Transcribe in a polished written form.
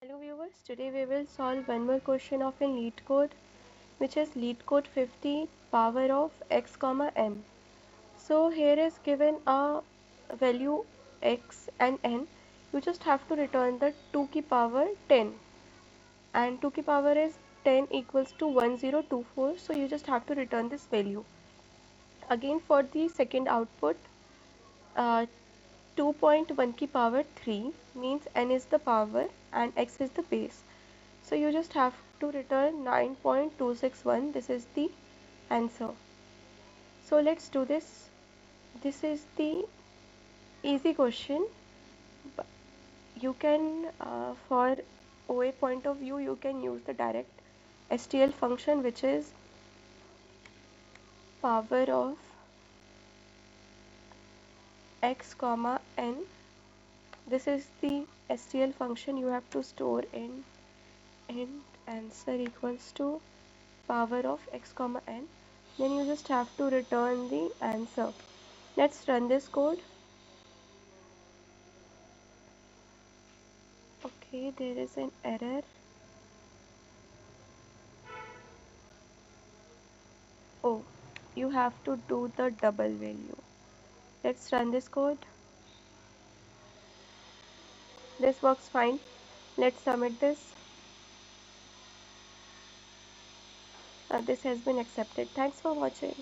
Hello viewers, today we will solve one more question of in LeetCode, which is LeetCode 50 power of x comma n. So here is given a value x and n. You just have to return the 2 की power 10, and 2 की power is 10 equals to 1024, so you just have to return this value. Again for the second output, uh, 2.1 की power 3 means n is the power and x is the base. So you just have to return 9.261. This is the answer. So let's do this. This is the easy question. You can, for OA point of view, you can use the direct STL function, which is power of x comma n. This is the STL function you have to store in answer equals to power of x comma n. Then you just have to return the answer. Let's run this code. Okay, there is an error. Oh, you have to do the double value. Let's run this code. This works fine. Let's submit this. This has been accepted. Thanks for watching.